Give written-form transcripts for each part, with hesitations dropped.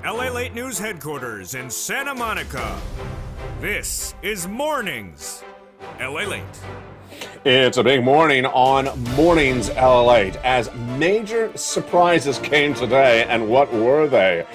LALATE News Headquarters in Santa Monica. This is Mornings LALATE. It's a big morning on Mornings LALATE as major surprises came today, and what were they?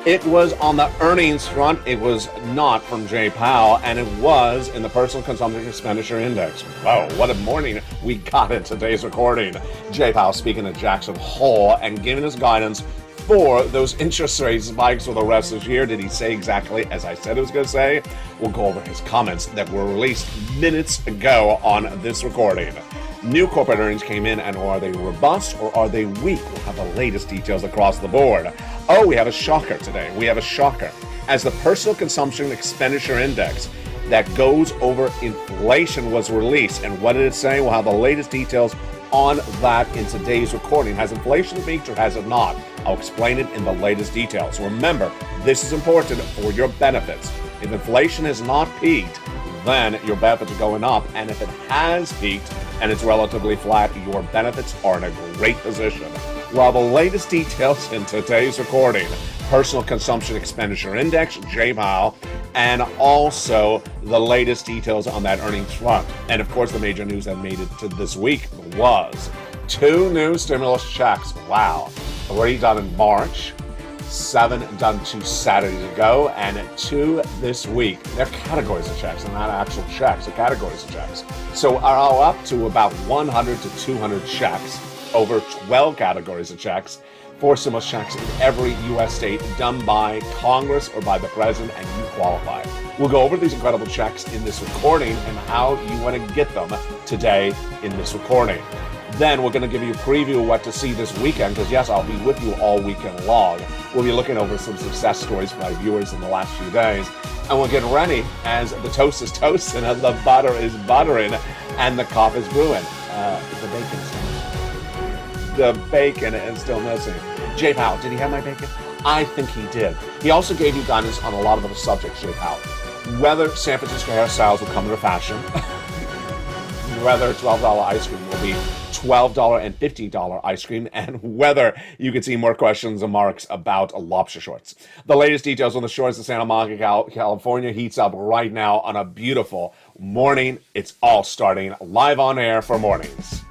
It was on the earnings front. It was not from Jay Powell, and it was in the Personal Consumption Expenditure Index. Wow, what a morning we got in today's recording. Jay Powell speaking at Jackson Hole and giving us guidance for those interest rate spikes for the rest of this year. Did he say exactly as I said it was going to say? We'll go over his comments that were released minutes ago on this recording. New corporate earnings came in, and are they robust or are they weak? We'll have the latest details across the board. Oh, we have a shocker today. We have a shocker. As the Personal Consumption Expenditure Index that goes over inflation was released, and what did it say? We'll have the latest details on that in today's recording. Has inflation peaked or has it not? I'll explain it in the latest details. Remember, this is important for your benefits. If inflation has not peaked, then your benefits are going up, and if it has peaked and it's relatively flat, your benefits are in a great position. Well, the latest details in today's recording: Personal Consumption Expenditure Index, Jay Powell, and also the latest details on that earnings front. And of course, the major news that made it to this week was 2 new stimulus checks. Wow. Already done in March, 7 done 2 Saturdays ago, and 2 this week. They're categories of checks, they're not actual checks, they're categories of checks. So are up to about 100 to 200 checks, over 12 categories of checks, for stimulus checks in every U.S. state done by Congress or by the president, and you qualify. We'll go over these incredible checks in this recording and how you want to get them today in this recording. Then we're going to give you a preview of what to see this weekend, because yes, I'll be with you all weekend long. We'll be looking over some success stories by viewers in the last few days, and we'll get ready as the toast is toasting and the butter is buttering and the coffee is brewing. The bacon is still missing. Jay Powell, did he have my bacon? I think he did. He also gave you guidance on a lot of other subjects, Jay Powell. Whether San Francisco hairstyles will come into fashion, whether $12 ice cream will be $12 and $15 ice cream, and whether you can see more questions and marks about lobster shorts. The latest details on the shores of Santa Monica, California heats up right now on a beautiful morning. It's all starting live on air for Mornings.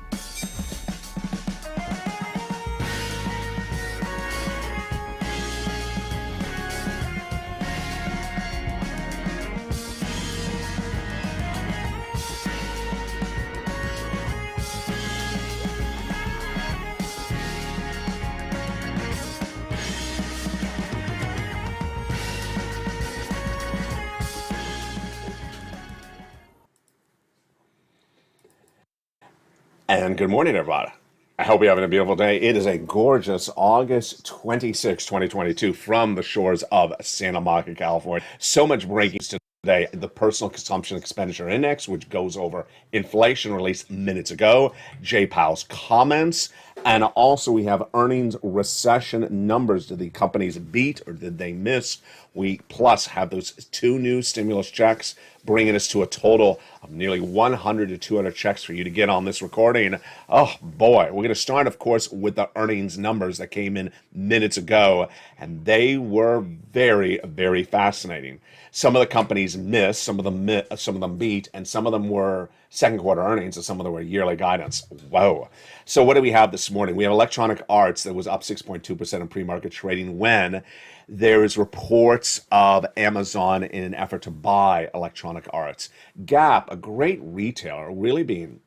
And good morning, everybody. I hope you're having a beautiful day. It is a gorgeous August 26, 2022 from the shores of Santa Monica, California. So much breaking today. The Personal Consumption Expenditure Index, which goes over inflation, released minutes ago. Jay Powell's comments. And also we have earnings recession numbers. Did the companies beat or did they miss? We plus have those 2 new stimulus checks, bringing us to a total of nearly 100 to 200 checks for you to get on this recording. Oh boy, we're going to start, of course, with the earnings numbers that came in minutes ago, and they were very, very fascinating. Some of the companies missed, some of them beat, and some of them were second quarter earnings, and some of them were yearly guidance. Whoa. So what do we have this morning? We have Electronic Arts that was up 6.2% in pre-market trading when there is reports of Amazon in an effort to buy Electronic Arts. Gap, a great retailer, really being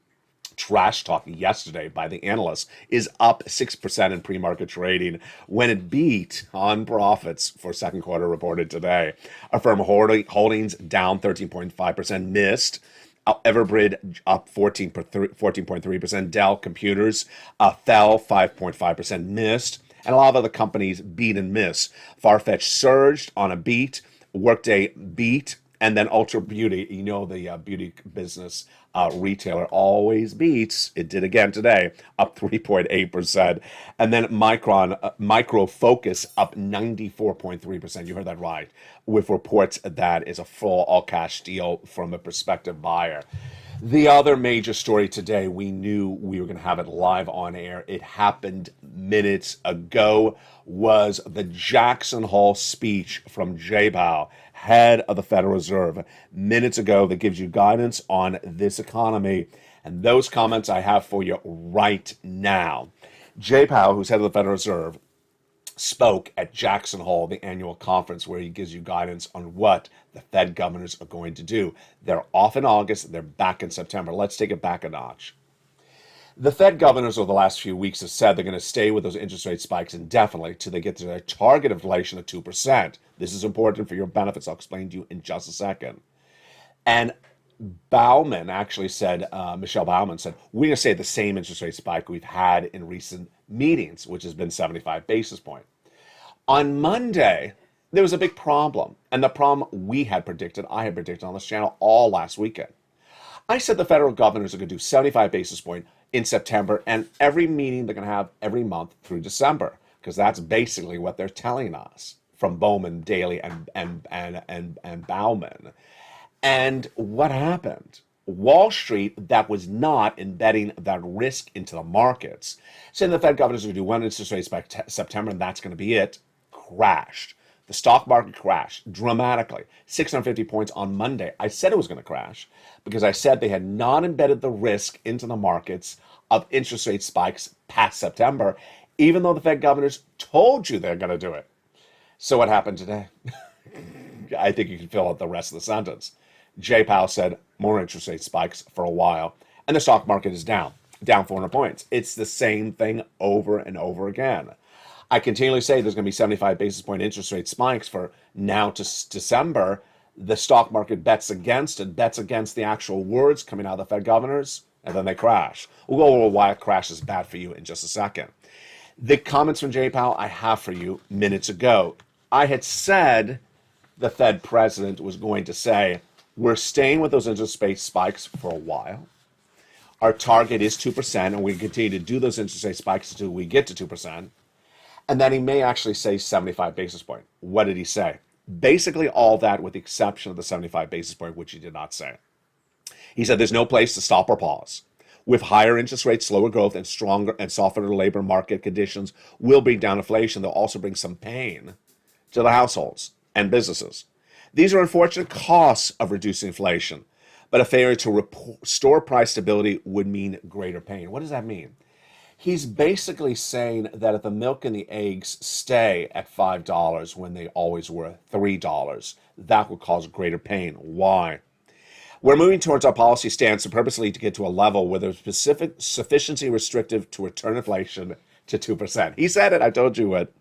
trash talk yesterday by the analysts, is up 6% in pre-market trading when it beat on profits for second quarter reported today. Affirm Holdings down 13.5%, missed. Everbridge up 14.3%. Dell Computers fell 5.5%, missed. And a lot of other companies beat and miss. Farfetch surged on a beat. Workday beat. And then Ultra Beauty, you know, the beauty business retailer always beats. It did again today, up 3.8%. And then Micro Focus up 94.3%. You heard that right. With reports that is a full all-cash deal from a prospective buyer. The other major story today, we knew we were going to have it live on air. It happened minutes ago was the Jackson Hole speech from Jay Powell, head of the Federal Reserve, minutes ago, that gives you guidance on this economy. And those comments I have for you right now. Jay Powell, who's head of the Federal Reserve, spoke at Jackson Hole, the annual conference where he gives you guidance on what the Fed governors are going to do. They're off in August, they're back in September. Let's take it back a notch. The Fed governors over the last few weeks have said they're going to stay with those interest rate spikes indefinitely till they get to their target inflation of 2%. This is important for your benefits. I'll explain to you in just a second. And Bauman actually said, Michelle Bauman said, we're going to stay at the same interest rate spike we've had in recent meetings, which has been 75 basis points. On Monday, there was a big problem. And the problem I had predicted on this channel all last weekend. I said the federal governors are going to do 75 basis points in September and every meeting they're going to have every month through December, because that's basically what they're telling us from Bowman, Daly, and Bauman. And what happened? Wall Street, that was not embedding that risk into the markets, saying the Fed governors are going to do one interest rate by September and that's going to be it, crashed. The stock market crashed dramatically, 650 points on Monday. I said it was going to crash because I said they had not embedded the risk into the markets of interest rate spikes past September, even though the Fed governors told you they're going to do it. So what happened today? I think you can fill out the rest of the sentence. Jay Powell said more interest rate spikes for a while, and the stock market is down 400 points. It's the same thing over and over again. I continually say there's going to be 75 basis point interest rate spikes for now to December. The stock market bets against the actual words coming out of the Fed governors, and then they crash. We'll go over why a crash is bad for you in just a second. The comments from Jay Powell I have for you minutes ago. I had said the Fed president was going to say, we're staying with those interest rate spikes for a while. Our target is 2%, and we continue to do those interest rate spikes until we get to 2%. And then he may actually say 75 basis point. What did he say? Basically all that with the exception of the 75 basis point, which he did not say. He said there's no place to stop or pause. With higher interest rates, slower growth, and stronger and softer labor market conditions will bring down inflation. They'll also bring some pain to the households and businesses. These are unfortunate costs of reducing inflation, but a failure to restore price stability would mean greater pain. What does that mean? He's basically saying that if the milk and the eggs stay at $5 when they always were $3, that will cause greater pain. Why? We're moving towards our policy stance to purposely to get to a level where there's sufficiency restrictive to return inflation to 2%. He said it, I told you what.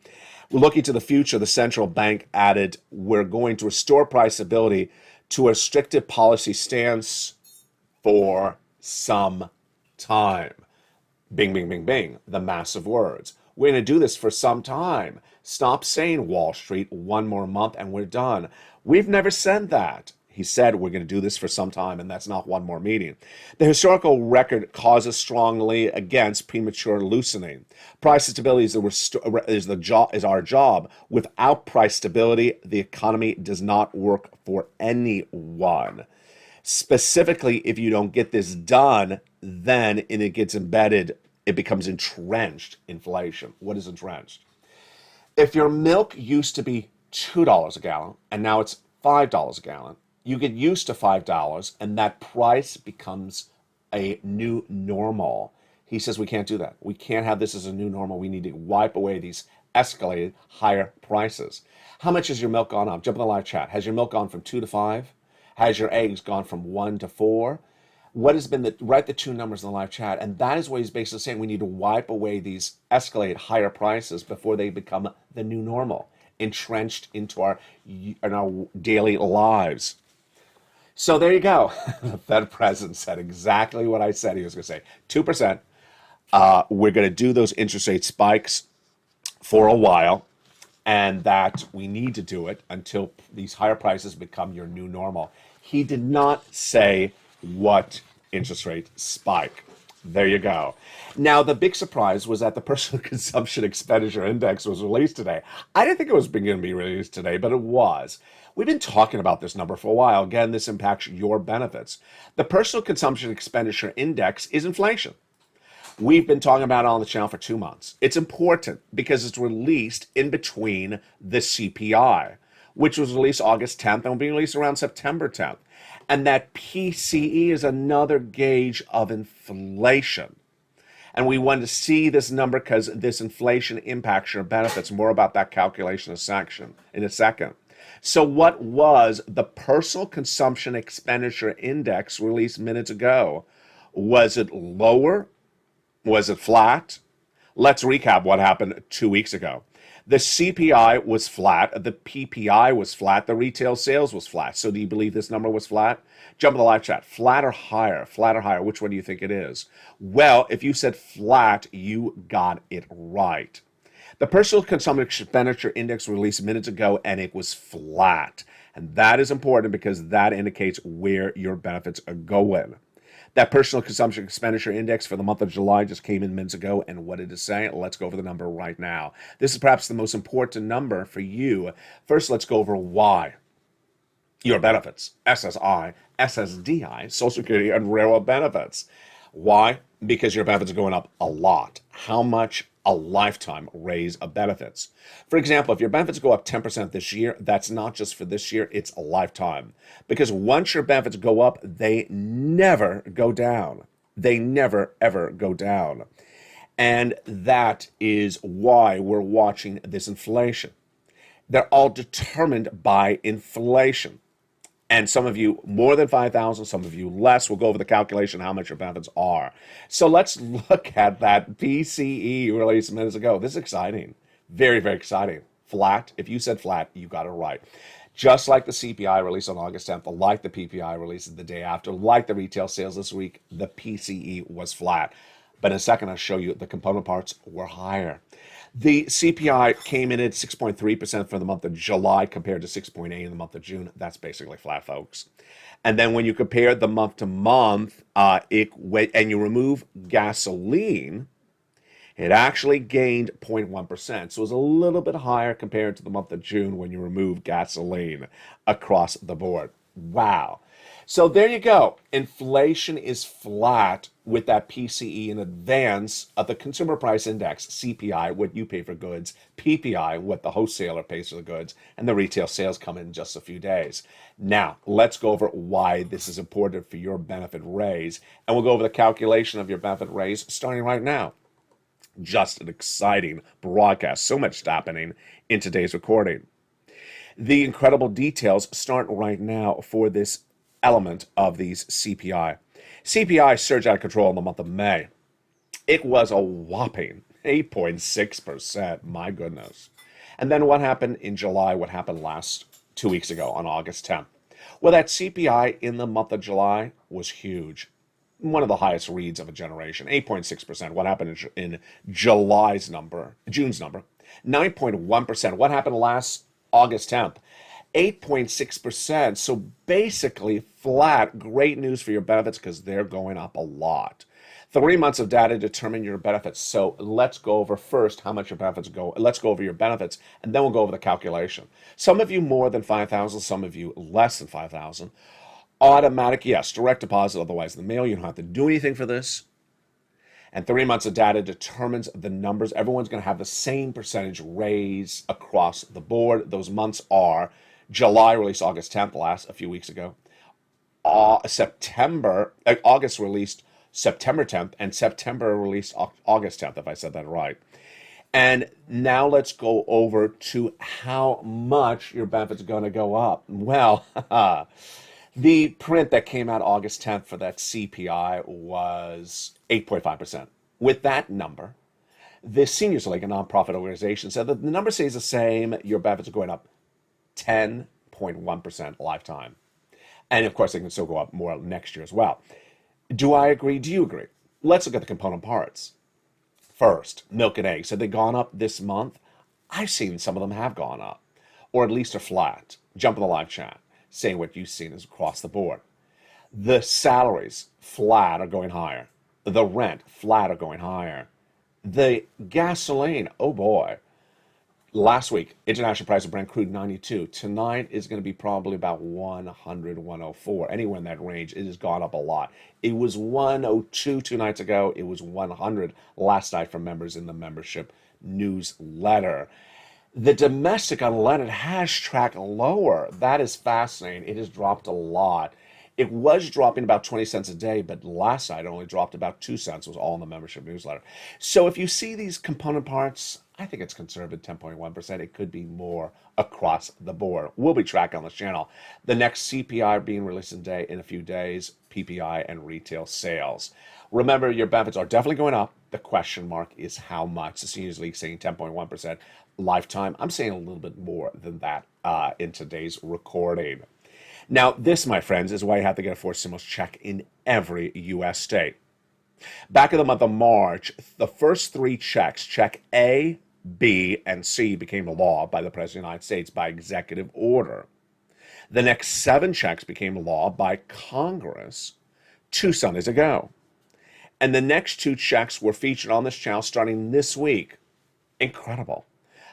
We're looking to the future. The central bank added, we're going to restore price stability to a restrictive policy stance for some time. Bing, bing, bing, bing, the massive words. We're going to do this for some time. Stop saying Wall Street, one more month and we're done. We've never said that. He said we're going to do this for some time, and that's not one more meeting. The historical record causes strongly against premature loosening. Price stability is our job. Without price stability, the economy does not work for anyone. Specifically, if you don't get this done, then it gets embedded, it becomes entrenched inflation. What is entrenched? If your milk used to be $2 a gallon and now it's $5 a gallon, you get used to $5 and that price becomes a new normal. He says we can't do that. We can't have this as a new normal. We need to wipe away these escalated higher prices. How much has your milk gone up? Jump in the live chat. Has your milk gone from 2 to 5? Has your eggs gone from 1 to 4? What has been write the two numbers in the live chat. And that is what he's basically saying. We need to wipe away these escalated higher prices before they become the new normal, entrenched into our daily lives. So there you go. The Fed president said exactly what I said he was going to say. 2%. We're going to do those interest rate spikes for a while, and that we need to do it until these higher prices become your new normal. He did not say what interest rate spike. There you go. Now, the big surprise was that the personal consumption expenditure index was released today. I didn't think it was going to be released today, but it was. We've been talking about this number for a while. Again, this impacts your benefits. The personal consumption expenditure index is inflation. We've been talking about it on the channel for 2 months. It's important because it's released in between the CPI, which was released August 10th and will be released around September 10th. And that PCE is another gauge of inflation. And we want to see this number because this inflation impacts your benefits. More about that calculation in a second. So what was the personal consumption expenditure index released minutes ago? Was it lower? Was it flat? Let's recap what happened 2 weeks ago. The CPI was flat, the PPI was flat, the retail sales was flat. So do you believe this number was flat? Jump in the live chat. Flat or higher? Flat or higher? Which one do you think it is? Well, if you said flat, you got it right. The personal consumption expenditure index released minutes ago, and it was flat. And that is important because that indicates where your benefits are going. That personal consumption expenditure index for the month of July just came in minutes ago, and what did it say? Let's go over the number right now. This is perhaps the most important number for you. First, let's go over why. Your benefits, SSI, SSDI, Social Security, and Railroad benefits. Why? Because your benefits are going up a lot. How much? A lifetime raise of benefits. For example, if your benefits go up 10% this year, that's not just for this year, it's a lifetime. Because once your benefits go up, they never go down. They never, ever go down. And that is why we're watching this inflation. They're all determined by inflation. And some of you more than 5,000, some of you less. We'll go over the calculation how much your benefits are. So let's look at that PCE released minutes ago. This is exciting. Very, very exciting. Flat. If you said flat, you got it right. Just like the CPI released on August 10th, like the PPI released the day after, like the retail sales this week, the PCE was flat. But in a second, I'll show you the component parts were higher. The CPI came in at 6.3% for the month of July compared to 6.8% in the month of June. That's basically flat, folks. And then when you compare the month to month, and you remove gasoline, it actually gained 0.1%. So it was a little bit higher compared to the month of June when you remove gasoline across the board. Wow. So there you go. Inflation is flat with that PCE in advance of the Consumer Price Index, CPI, what you pay for goods, PPI, what the wholesaler pays for the goods, and the retail sales come in just a few days. Now, let's go over why this is important for your benefit raise, and we'll go over the calculation of your benefit raise starting right now. Just an exciting broadcast. So much happening in today's recording. The incredible details start right now for this element of these CPI. CPI surged out of control in the month of May. It was a whopping 8.6%. My goodness. And then what happened in July? What happened 2 weeks ago on August 10th? Well, that CPI in the month of July was huge. One of the highest reads of a generation, 8.6%. What happened in June's number? 9.1%. What happened last August 10th? 8.6%. So basically flat. Great news for your benefits because they're going up a lot. 3 months of data determine your benefits. So let's go over first how much your benefits go. Let's go over your benefits, and then we'll go over the calculation. Some of you more than 5,000, some of you less than 5,000. Automatic, yes, direct deposit, otherwise in the mail. You don't have to do anything for this. And 3 months of data determines the numbers. Everyone's going to have the same percentage raise across the board. Those months are July released August 10th, a few weeks ago. August released September 10th, and September released August 10th, if I said that right. And now let's go over to how much your benefits are going to go up. Well, the print that came out August 10th for that CPI was 8.5%. With that number, the Seniors League, a nonprofit organization, said that the number stays the same. Your benefits are going up 10.1% lifetime. And of course, they can still go up more next year as well. Do I agree? Do you agree? Let's look at the component parts. First, milk and eggs. Have they gone up this month? I've seen some of them have gone up, or at least are flat. Jump in the live chat, saying what you've seen is across the board. The salaries, flat, are going higher. The rent, flat, are going higher. The gasoline, oh boy. Last week, international price of Brent crude 92. Tonight is going to be probably about 100, 104, anywhere in that range. It has gone up a lot. It was 102 2 nights ago. It was 100 last night for members in the membership newsletter. The domestic unleaded has tracked lower. That is fascinating. It has dropped a lot. It was dropping about 20 cents a day, but last night it only dropped about 2 cents. It was all in the membership newsletter. So if you see these component parts, I think it's conservative, 10.1%. It could be more across the board. We'll be tracking on this channel. The next CPI being released in a few days, PPI and retail sales. Remember, your benefits are definitely going up. The question mark is how much. The Seniors League saying 10.1% lifetime. I'm saying a little bit more than that in today's recording. Now, this, my friends, is why you have to get a forced stimulus check in every U.S. state. Back in the month of March, the first 3 checks, check A, B, and C, became a law by the President of the United States by executive order. The next 7 checks became law by Congress 2 Sundays ago. And the next 2 checks were featured on this channel starting this week. Incredible.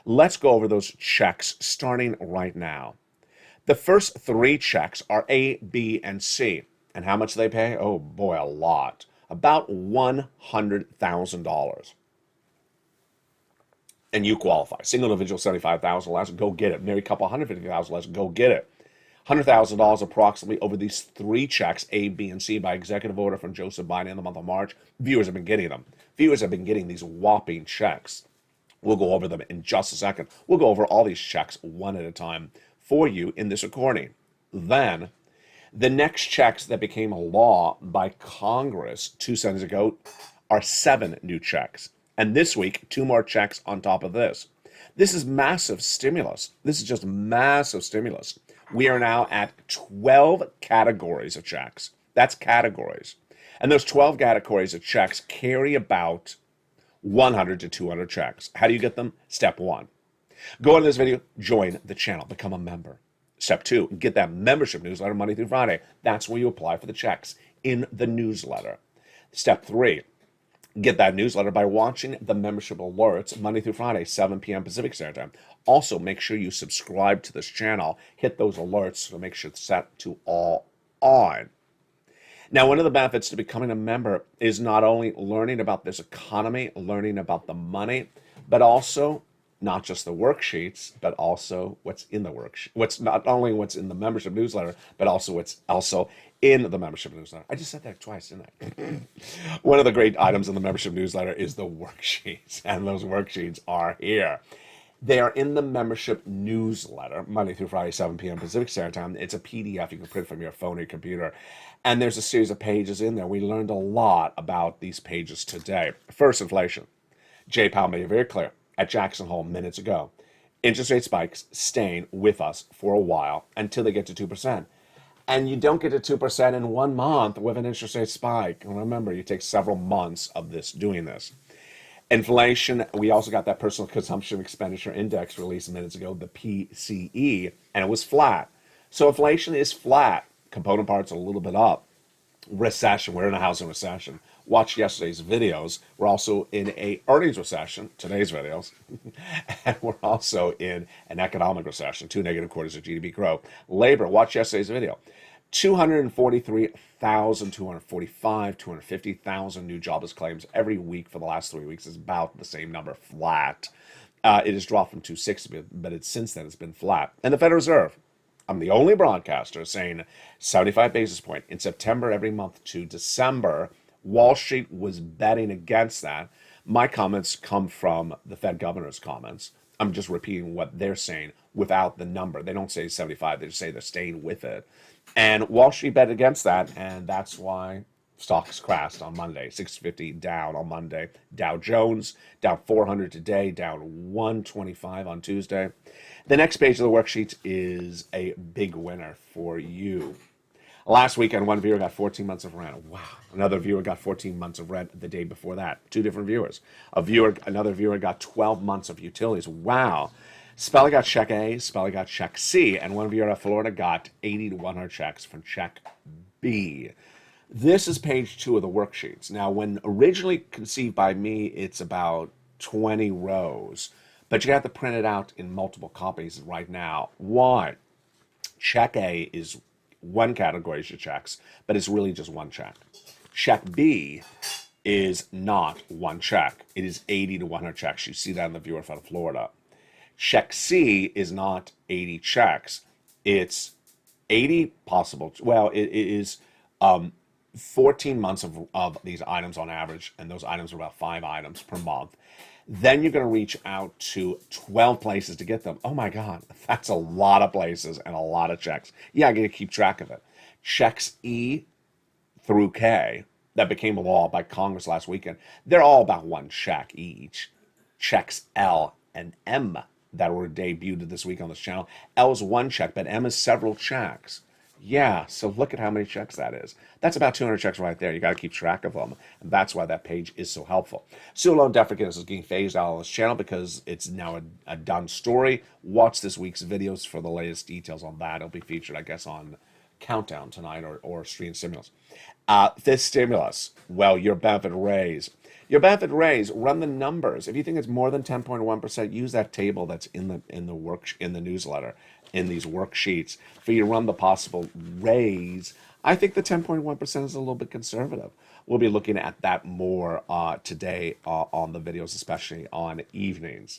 Let's go over those checks starting right now. The first 3 checks are A, B, and C. And how much do they pay? Oh boy, a lot. About $100,000. And you qualify. Single individual, $75,000 less, go get it. Married couple, $150,000 less, go get it. $100,000 approximately over these 3 checks, A, B, and C, by executive order from Joseph Biden in the month of March. Viewers have been getting them. Viewers have been getting these whopping checks. We'll go over them in just a second. We'll go over all these checks one at a time for you in this recording. Then, the next checks that became a law by Congress 2 Sundays ago are 7 new checks. And this week, 2 more checks on top of this. This is massive stimulus. This is just massive stimulus. We are now at 12 categories of checks. That's categories. And those 12 categories of checks carry about 100 to 200 checks. How do you get them? Step 1. Go into this video, join the channel, become a member. Step 2, get that membership newsletter Monday through Friday. That's where you apply for the checks in the newsletter. Step 3, get that newsletter by watching the membership alerts Monday through Friday, 7 p.m. Pacific Standard Time. Also, make sure you subscribe to this channel. Hit those alerts to make sure it's set to all on. Now, one of the benefits to becoming a member is not only learning about this economy, learning about the money, but also not just the worksheets, but also what's in the worksheet. What's not only what's in the membership newsletter, but also what's also in the membership newsletter. I just said that twice, didn't I? One of the great items in the membership newsletter is the worksheets, and those worksheets are here. They are in the membership newsletter, Monday through Friday, 7 p.m. Pacific Standard Time. It's a PDF you can print from your phone or your computer. And there's a series of pages in there. We learned a lot about these pages today. First, inflation. Jay Powell made it very clear at Jackson Hole minutes ago. Interest rate spikes staying with us for a while until they get to 2%. And you don't get to 2% in 1 month with an interest rate spike. And remember, you take several months of doing this. Inflation, we also got that personal consumption expenditure index released minutes ago, the PCE, and it was flat. So inflation is flat. Component parts a little bit up. Recession, we're in a housing recession. Watch yesterday's videos. We're also in a earnings recession, today's videos, and we're also in an economic recession, 2 negative quarters of GDP growth. Labor, watch yesterday's video. 243,000, 245, 250,000 new jobless claims every week for the last 3 weeks is about the same number, flat. It has dropped from 260, but since then it's been flat. And the Federal Reserve, I'm the only broadcaster saying 75 basis point in September every month to December. Wall Street was betting against that. My comments come from the Fed governor's comments. I'm just repeating what they're saying without the number. They don't say 75, they just say they're staying with it. And Wall Street bet against that, and that's why stocks crashed on Monday. 650 down on Monday. Dow Jones down 400 today, down 125 on Tuesday. The next page of the worksheet is a big winner for you. Last weekend, one viewer got 14 months of rent. Wow. Another viewer got 14 months of rent the day before that. 2 different viewers. Another viewer got 12 months of utilities. Wow. Spelly got check A, Spelly got check C, and one viewer at Florida got 80 to 100 checks from check B. This is page 2 of the worksheets. Now, when originally conceived by me, it's about 20 rows. but you have to print it out in multiple copies right now. Why? Check A is one category of checks, but it's really just one check. Check B is not one check. It is 80 to 100 checks. You see that in the viewer from Florida. Check C is not 80 checks. It's 80 possible. Well, it is 14 months of these items on average, and those items are about 5 items per month. Then you're going to reach out to 12 places to get them. Oh my God, that's a lot of places and a lot of checks. Yeah, I got to keep track of it. Checks E through K that became law by Congress last weekend, they're all about one check each. Checks L and M that were debuted this week on this channel. L is one check, but M is several checks. Yeah, so look at how many checks that is. That's about 200 checks right there. You got to keep track of them, and that's why that page is so helpful. Student loan debt forgiveness is getting phased out on this channel because it's now a done story. Watch this week's videos for the latest details on that. It'll be featured, I guess, on Countdown tonight or Stream Stimulus. This stimulus, well, your benefit raise. Your benefit raise, run the numbers. If you think it's more than 10.1%, use that table that's in the newsletter, in these worksheets, for you to run the possible raise. I think the 10.1% is a little bit conservative. We'll be looking at that more today on the videos, especially on evenings.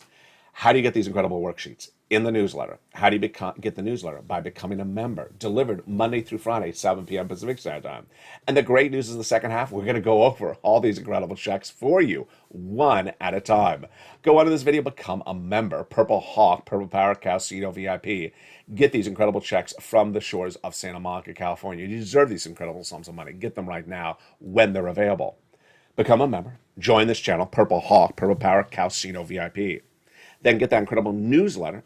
How do you get these incredible worksheets? In the newsletter. How do you get the newsletter? By becoming a member. Delivered Monday through Friday, 7 p.m. Pacific Standard Time. And the great news is the second half, we're going to go over all these incredible checks for you, one at a time. Go under this video, become a member. Purple Hawk, Purple Power, Casino VIP. Get these incredible checks from the shores of Santa Monica, California. You deserve these incredible sums of money. Get them right now when they're available. Become a member. Join this channel, Purple Hawk, Purple Power, Casino VIP. Then get that incredible newsletter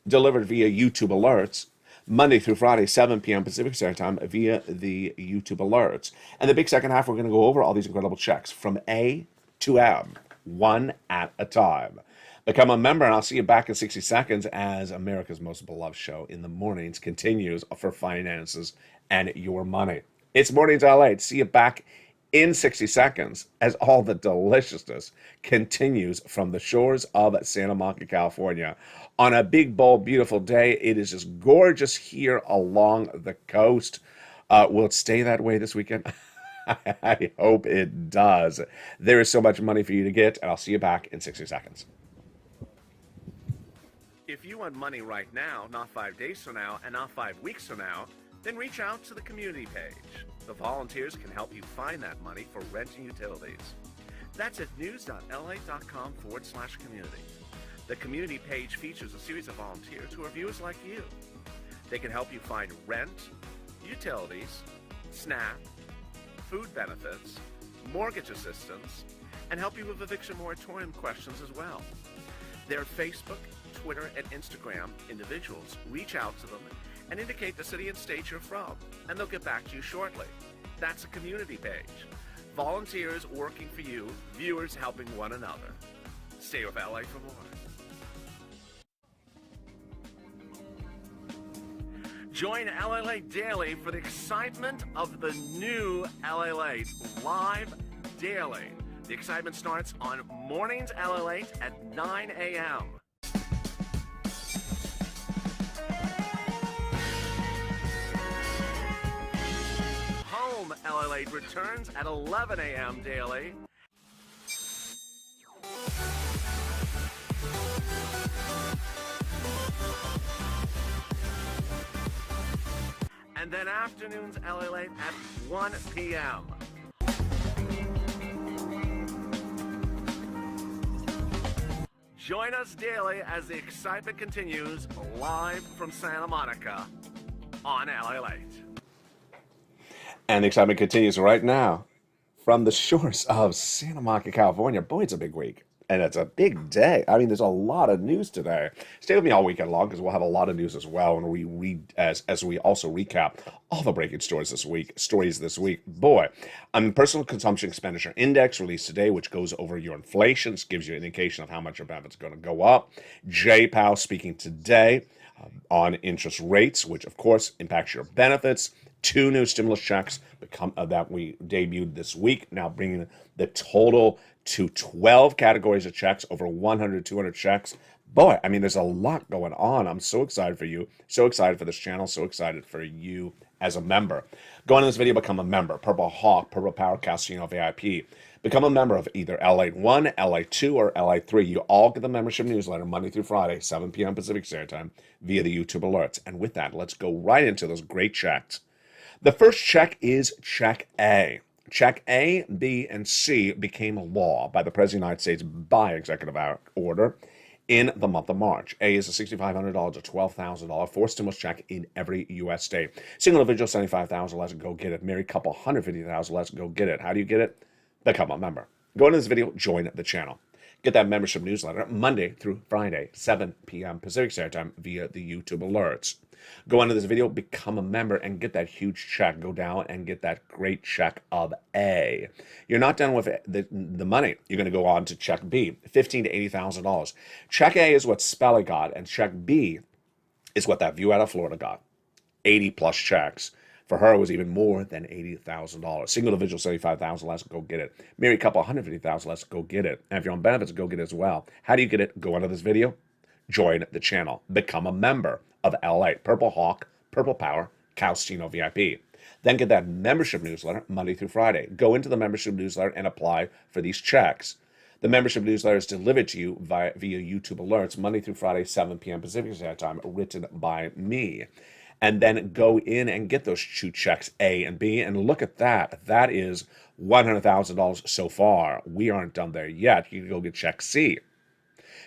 delivered via YouTube alerts Monday through Friday, 7 p.m. Pacific Standard Time via the YouTube alerts. And the big second half, we're going to go over all these incredible checks from A to M, one at a time. Become a member, and I'll see you back in 60 seconds as America's most beloved show in the mornings continues for finances and your money. It's Mornings LA. See you back in 60 seconds as all the deliciousness continues from the shores of Santa Monica, California. On a big, bold, beautiful day, it is just gorgeous here along the coast. Will it stay that way this weekend? I hope it does. There is so much money for you to get, and I'll see you back in 60 seconds. If you want money right now, not 5 days from now, and not 5 weeks from now, then reach out to the community page. The volunteers can help you find that money for rent and utilities. That's at news.la.com/community. The community page features a series of volunteers who are viewers like you. They can help you find rent, utilities, SNAP, food benefits, mortgage assistance, and help you with eviction moratorium questions as well. Their Facebook, Twitter, and Instagram individuals reach out to them and indicate the city and state you're from, and they'll get back to you shortly. That's a community page. Volunteers working for you, viewers helping one another. Stay with LA for more. Join LALATE Daily for the excitement of the new LALATE live daily. The excitement starts on Mornings LALATE at 9 a.m. Home LALATE returns at 11 a.m. daily. And then afternoons LALATE at 1 p.m. Join us daily as the excitement continues live from Santa Monica on LALATE. And the excitement continues right now from the shores of Santa Monica, California. Boy, it's a big week. And it's a big day. I mean, there's a lot of news today. Stay with me all weekend long because we'll have a lot of news as well. And we read as we also recap all the breaking stories this week. Boy, personal consumption expenditure index released today, which goes over your inflation, gives you an indication of how much your benefits are going to go up. Powell speaking today on interest rates, which of course impacts your benefits. 2 new stimulus checks that we debuted this week, now bringing the total to 12 categories of checks, over 100, 200 checks. Boy, I mean, there's a lot going on. I'm so excited for you, so excited for this channel, so excited for you as a member. Go into this video, become a member. Purple Hawk, Purple Power, Casino VIP. Become a member of either LATE 1, LATE 2, or LATE 3. You all get the membership newsletter Monday through Friday, 7 p.m. Pacific Standard Time, via the YouTube alerts. And with that, let's go right into those great checks. The first check is Check A. Check A, B, and C became law by the President of the United States by executive order in the month of March. A is a $6,500 to $12,000 for stimulus check in every U.S. state. Single individual, $75,000, let's go get it. Married couple, $150,000, let's go get it. How do you get it? Become a member. Go into this video, join the channel. Get that membership newsletter Monday through Friday, 7 p.m. Pacific Standard Time via the YouTube alerts. Go into this video, become a member, and get that huge check. Go down and get that great check of A. You're not done with the money. You're going to go on to check B, $15,000 to $80,000. Check A is what Spelly got, and check B is what that view out of Florida got. 80 plus checks. For her, it was even more than $80,000. Single individual, $75,000, let's go get it. Married couple, $150,000, let's go get it. And if you're on benefits, go get it as well. How do you get it? Go under this video, join the channel, become a member of LATE, Purple Hawk, Purple Power, Casino VIP. Then get that membership newsletter Monday through Friday. Go into the membership newsletter and apply for these checks. The membership newsletter is delivered to you via YouTube alerts Monday through Friday, 7 p.m. Pacific Standard Time, written by me. And then go in and get those two checks, A and B, and look at that. That is $100,000 so far. We aren't done there yet. You can go get check C.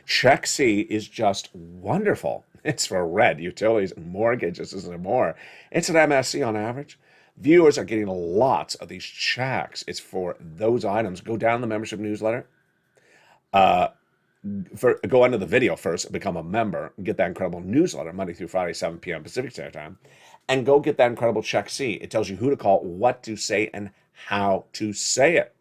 Check C is just wonderful. It's for rent, utilities, mortgages, and more. It's an MSC on average. Viewers are getting lots of these checks. It's for those items. Go down the membership newsletter. Go under the video first, become a member, get that incredible newsletter Monday through Friday, 7 p.m. Pacific Standard Time, and go get that incredible check C. It tells you who to call, what to say, and how to say it.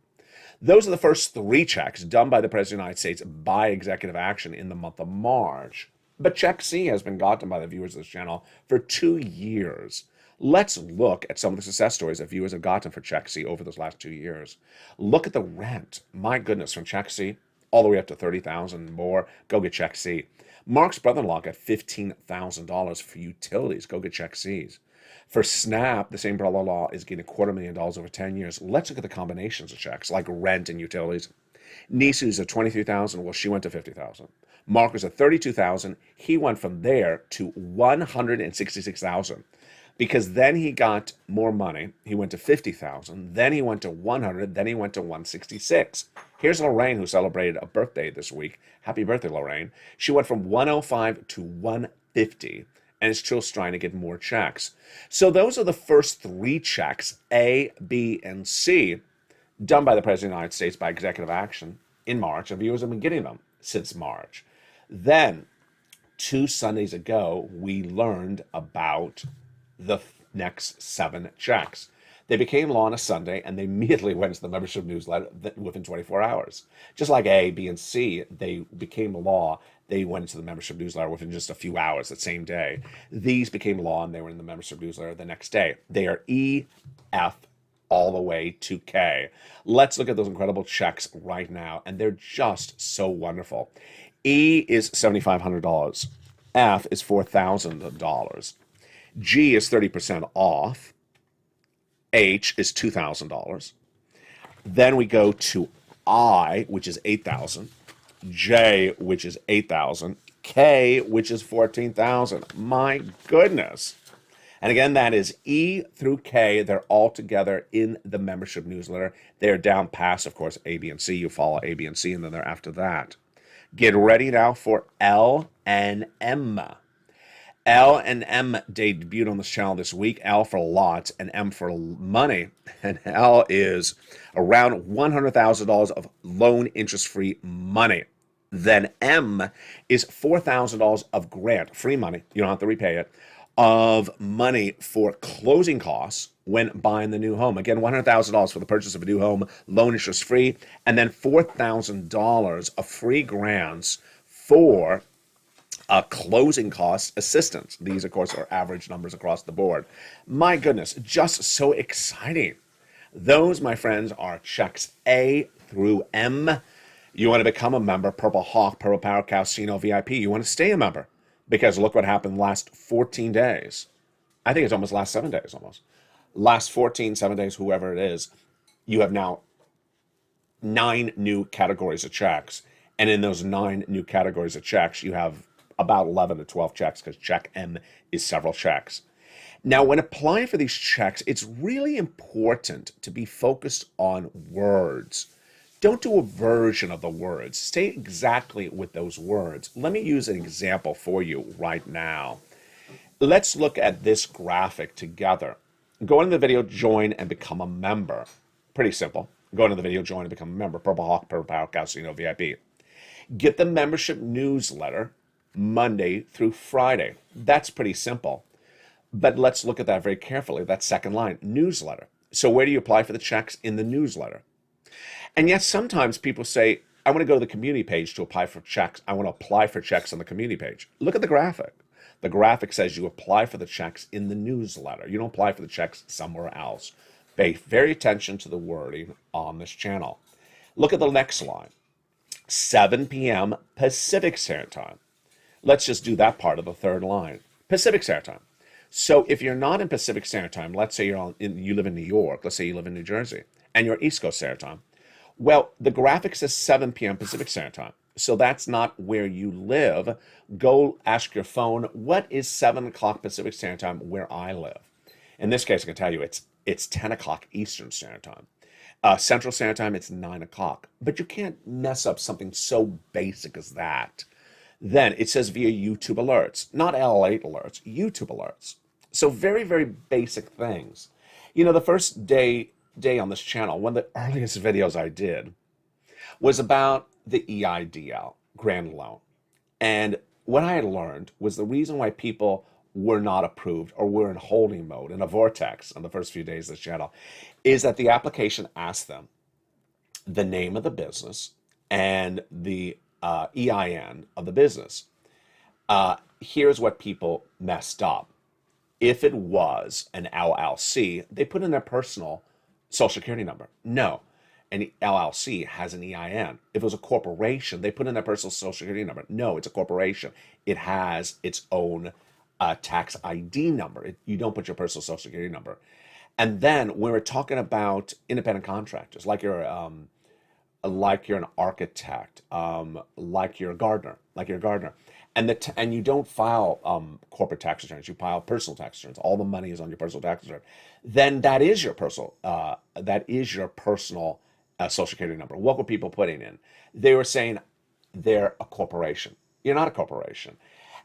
Those are the first three checks done by the President of the United States by executive action in the month of March. But check C has been gotten by the viewers of this channel for 2 years. Let's look at some of the success stories that viewers have gotten for check C over those last 2 years. Look at the rent. My goodness, from check C all the way up to $30,000 and more. Go get check C. Mark's brother-in-law got $15,000 for utilities. Go get check C's. For SNAP, the same brother-in-law is getting $250,000 over 10 years. Let's look at the combinations of checks, like rent and utilities. Niece, who's at $23,000, well, she went to $50,000. Mark was at $32,000. He went from there to $166,000. Because then he got more money. He went to $50,000. Then he went to $100,000. Then he went to $166,000. Here's Lorraine, who celebrated a birthday this week. Happy birthday, Lorraine. She went from $105,000 to $150,000, and is still trying to get more checks. So those are the first three checks, A, B, and C, done by the President of the United States by executive action in March, and viewers have been getting them since March. Then, 2 Sundays ago, we learned about the next 7 checks. They became law on a Sunday, and they immediately went to the membership newsletter within 24 hours. Just like A, B, and C, they became law. They went into the membership newsletter within just a few hours that same day. These became law, and they were in the membership newsletter the next day. They are E, F, all the way to K. Let's look at those incredible checks right now, and they're just so wonderful. E is $7,500. F is $4,000. G is 30% off. H is $2,000. Then we go to I, which is $8,000. J, which is $8,000. K, which is $14,000. My goodness. And again, that is E through K. They're all together in the membership newsletter. They're down past, of course, A, B, and C. You follow A, B, and C, and then they're after that. Get ready now for L and M. L and M debuted on this channel this week. L for lots and M for money. And L is around $100,000 of loan interest-free money. Then M is $4,000 of grant, free money, you don't have to repay it, of money for closing costs when buying the new home. Again, $100,000 for the purchase of a new home, loan interest-free, and then $4,000 of free grants for closing cost assistance. These, of course, are average numbers across the board. My goodness, just so exciting. Those, my friends, are checks A through M. You want to become a member, Purple Hawk, Purple Power Casino VIP. You want to stay a member because look what happened last 14 days. I think it's almost last 7 days almost. Last 14, 7 days, whoever it is, you have now 9 new categories of checks. And in those 9 new categories of checks, you have about 11 to 12 checks because check M is several checks. Now, when applying for these checks, it's really important to be focused on words. Don't do a version of the words. Stay exactly with those words. Let me use an example for you right now. Let's look at this graphic together. Go into the video, join, and become a member. Pretty simple. Go into the video, join, and become a member. Purple Hawk, Purple Power Casino VIP. Get the membership newsletter Monday through Friday. That's pretty simple. But let's look at that very carefully. That second line, newsletter. So where do you apply for the checks? In the newsletter. And yet sometimes people say, I want to go to the community page to apply for checks. I want to apply for checks on the community page. Look at the graphic. The graphic says you apply for the checks in the newsletter. You don't apply for the checks somewhere else. Pay very attention to the wording on this channel. Look at the next line. 7 p.m. Pacific Standard Time. Let's just do that part of the third line. Pacific Standard Time. So if you're not in Pacific Standard Time, let's say you live in New York, let's say you live in New Jersey, and you're East Coast Standard Time. Well, the graphic says 7 p.m. Pacific Standard Time. So that's not where you live. Go ask your phone, what is 7 o'clock Pacific Standard Time where I live? In this case, I can tell you it's 10 o'clock Eastern Standard Time. Central Standard Time, it's 9 o'clock. But you can't mess up something so basic as that. Then it says via YouTube alerts, not LALATE alerts, YouTube alerts. So very, very basic things. You know, the first day on this channel, one of the earliest videos I did was about the EIDL, Grand Loan. And what I had learned was the reason why people were not approved or were in holding mode, in a vortex on the first few days of this channel, is that the application asked them the name of the business and the EIN of the business. Here's what people messed up. If it was an LLC, they put in their personal social security number. No, an LLC has an EIN. If it was a corporation, they put in their personal social security number. No, it's a corporation. It has its own tax ID number. You don't put your personal social security number. And then when we're talking about independent contractors, like you're an architect, like you're a gardener, and you don't file corporate tax returns, you file personal tax returns. All the money is on your personal tax return. Then that is your personal social security number. What were people putting in? They were saying they're a corporation. You're not a corporation.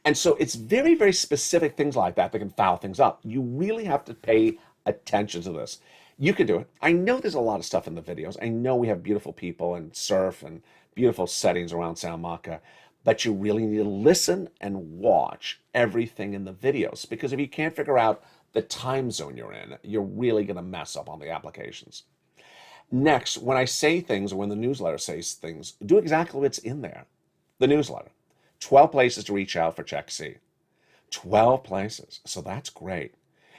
And so it's very, very specific things like that can foul things up. You really have to pay attention to this. You can do it. I know there's a lot of stuff in the videos. I know we have beautiful people and surf and beautiful settings around Santa Monica, but you really need to listen and watch everything in the videos, because if you can't figure out the time zone you're in, you're really going to mess up on the applications. Next, when I say things or when the newsletter says things, do exactly what's in there. The newsletter. 12 places to reach out for Check C. 12 places. So that's great.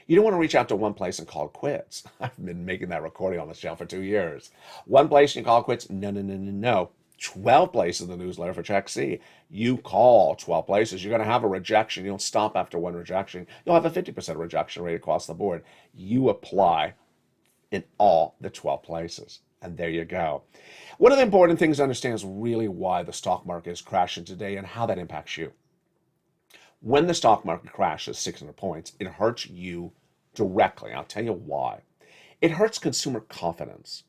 You don't want to reach out to one place and call it quits. I've been making that recording on this channel for 2 years. One place and you call it quits. No. 12 places in the newsletter for Check C. You call 12 places. You're going to have a rejection. You don't stop after one rejection. You'll have a 50% rejection rate across the board. You apply in all the 12 places. And there you go. One of the important things to understand is really why the stock market is crashing today and how that impacts you. When the stock market crashes 600 points, it hurts you directly. I'll tell you why. It hurts consumer confidence.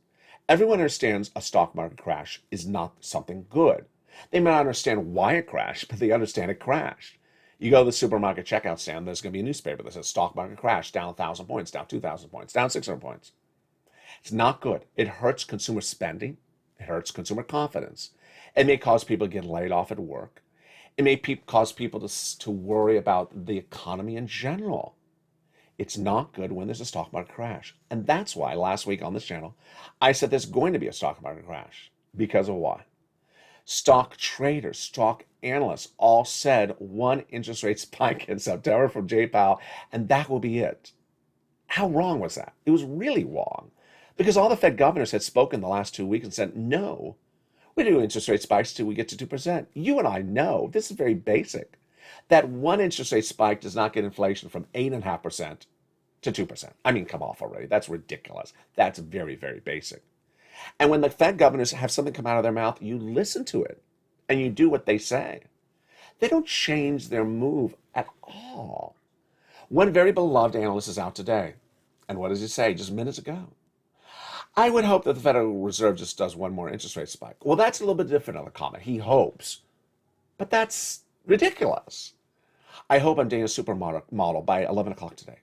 Everyone understands a stock market crash is not something good. They may not understand why it crashed, but they understand it crashed. You go to the supermarket checkout stand, there's going to be a newspaper that says stock market crash, down 1,000 points, down 2,000 points, down 600 points. It's not good. It hurts consumer spending. It hurts consumer confidence. It may cause people to get laid off at work. It may cause people to worry about the economy in general. It's not good when there's a stock market crash. And that's why last week on this channel, I said there's going to be a stock market crash. Because of why? Stock traders, stock analysts all said one interest rate spike in September from Jay Powell, and that will be it. How wrong was that? It was really wrong. because all the Fed governors had spoken the last 2 weeks and said, no, we do interest rate spikes till we get to 2%. You and I know, this is very basic, that one interest rate spike does not get inflation from 8.5% to 2%. I mean, come off already. That's ridiculous. That's very, very basic. And when the Fed governors have something come out of their mouth, you listen to it and you do what they say. They don't change their move at all. One very beloved analyst is out today. And what does he say just minutes ago? I would hope that the Federal Reserve just does one more interest rate spike. Well, that's a little bit different of a comment. He hopes. But that's ridiculous. I hope I'm dating a supermodel by 11 o'clock today.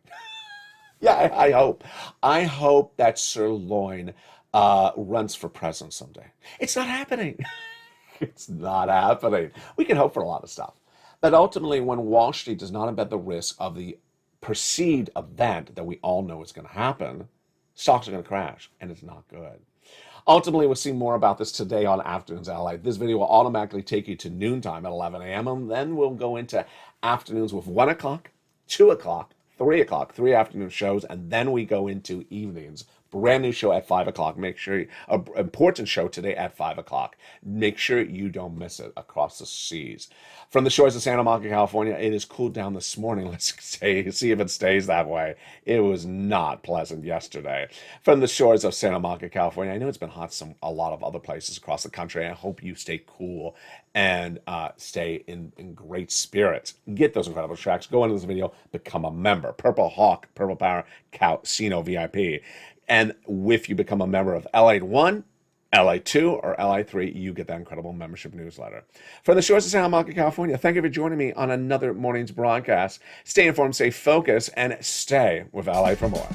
Yeah, I hope. I hope that Sirloin runs for president someday. It's not happening. It's not happening. We can hope for a lot of stuff. But ultimately, when Wall Street does not embed the risk of the perceived event that we all know is going to happen, stocks are going to crash, and it's not good. Ultimately, we'll see more about this today on Afternoons LA. This video will automatically take you to noontime at 11 a.m. And then we'll go into afternoons with 1 o'clock, 2 o'clock, 3 o'clock, 3 afternoon shows, and then we go into evenings. Brand new show at 5 o'clock. Make sure, an important show today at 5 o'clock. Make sure you don't miss it across the seas. From the shores of Santa Monica, California, it has cooled down this morning. Let's see if it stays that way. It was not pleasant yesterday. From the shores of Santa Monica, California, I know it's been hot a lot of other places across the country. I hope you stay cool and stay in great spirits. Get those incredible tracks. Go into this video, become a member. Purple Hawk, Purple Power, Casino VIP. And if you become a member of LA 1, LA 2, or LA 3, you get that incredible membership newsletter. From the shores of Santa Monica, California, thank you for joining me on another morning's broadcast. Stay informed, stay focused, and stay with LA for more.